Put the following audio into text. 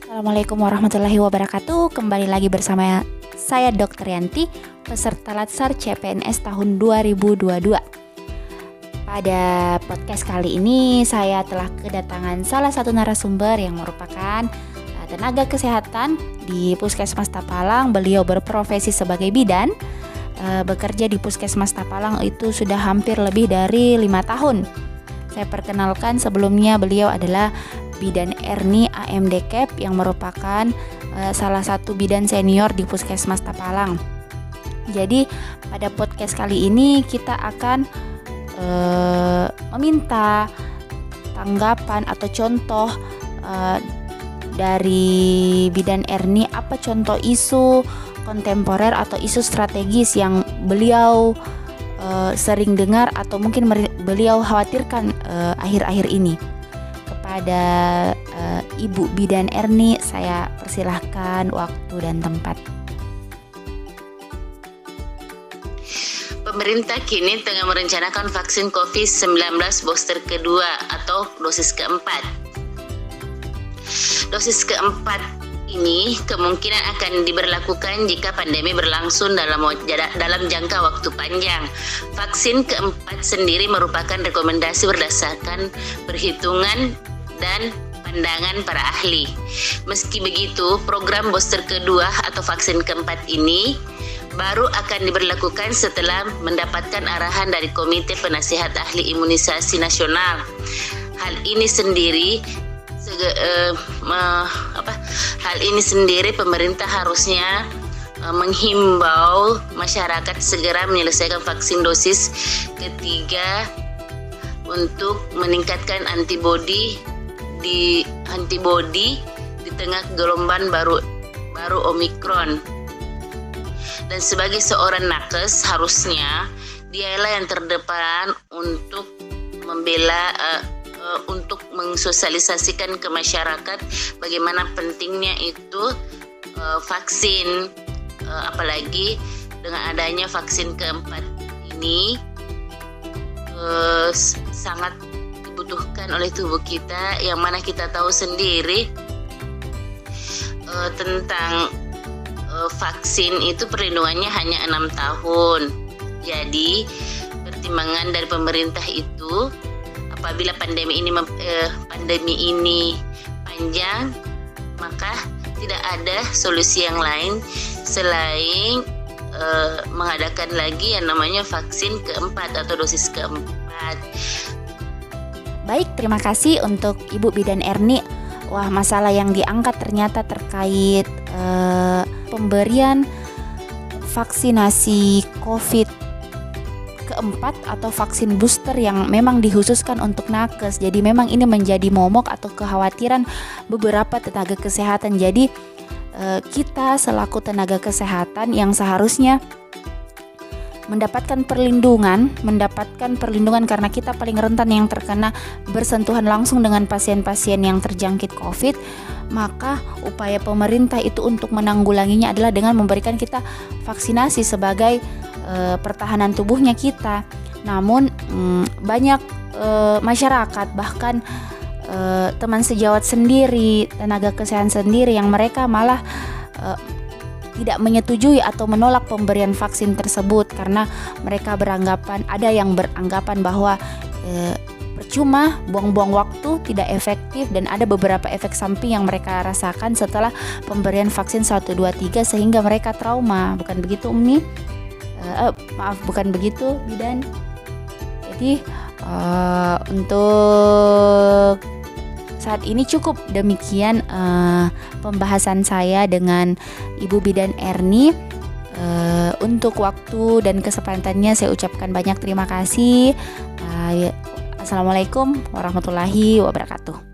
Assalamualaikum warahmatullahi wabarakatuh. Kembali lagi bersama saya Dr. Yanti, peserta Latsar CPNS tahun 2022. Pada podcast kali ini saya telah kedatangan salah satu narasumber yang merupakan tenaga kesehatan di Puskesmas Tapalang. Beliau berprofesi sebagai bidan, bekerja di Puskesmas Tapalang itu sudah hampir lebih dari 5 tahun. Saya perkenalkan, sebelumnya beliau adalah Bidan Erni AMD Cap yang merupakan salah satu bidan senior di Puskesmas Tapalang. Jadi pada podcast kali ini kita akan meminta tanggapan atau contoh dari Bidan Erni, apa contoh isu kontemporer atau isu strategis yang beliau sering dengar atau mungkin beliau khawatirkan akhir-akhir ini. Kepada Ibu Bidan Erni, saya persilahkan waktu dan tempat. Pemerintah kini tengah merencanakan vaksin COVID-19 booster kedua atau dosis keempat. Dosis keempat ini kemungkinan akan diberlakukan jika pandemi berlangsung dalam jangka waktu panjang. Vaksin keempat sendiri merupakan rekomendasi berdasarkan perhitungan dan pandangan para ahli. Meski begitu, program booster kedua atau vaksin keempat ini baru akan diberlakukan setelah mendapatkan arahan dari Komite Penasihat Ahli Imunisasi Nasional. Hal ini sendiri pemerintah harusnya menghimbau masyarakat segera menyelesaikan vaksin dosis ketiga untuk meningkatkan antibodi di tengah gelombang baru Omikron. Dan sebagai seorang nakes, harusnya dialah yang terdepan untuk membela untuk mensosialisasikan ke masyarakat bagaimana pentingnya itu vaksin, apalagi dengan adanya vaksin keempat ini sangat dibutuhkan oleh tubuh kita, yang mana kita tahu sendiri tentang vaksin itu perlindungannya hanya 6 tahun. Jadi pertimbangan dari pemerintah itu, apabila pandemi ini panjang, maka tidak ada solusi yang lain selain mengadakan lagi yang namanya vaksin keempat atau dosis keempat. Baik, terima kasih untuk Ibu Bidan Erni. Wah, masalah yang diangkat ternyata terkait pemberian vaksinasi COVID keempat atau vaksin booster yang memang dikhususkan untuk nakes. Jadi memang ini menjadi momok atau kekhawatiran beberapa tenaga kesehatan. Jadi kita selaku tenaga kesehatan yang seharusnya mendapatkan perlindungan karena kita paling rentan yang terkena bersentuhan langsung dengan pasien-pasien yang terjangkit COVID, maka upaya pemerintah itu untuk menanggulanginya adalah dengan memberikan kita vaksinasi sebagai pertahanan tubuhnya kita. Namun banyak masyarakat, bahkan teman sejawat sendiri, tenaga kesehatan sendiri yang mereka malah tidak menyetujui atau menolak pemberian vaksin tersebut karena mereka ada yang beranggapan bahwa percuma, buang-buang waktu, tidak efektif, dan ada beberapa efek samping yang mereka rasakan setelah pemberian vaksin 1, 2, 3 sehingga mereka trauma. Bukan begitu, Umi? Bukan begitu, Bidan? Jadi untuk saat ini cukup demikian pembahasan saya dengan Ibu Bidan Erni. Untuk waktu dan kesempatannya saya ucapkan banyak terima kasih. Assalamualaikum warahmatullahi wabarakatuh.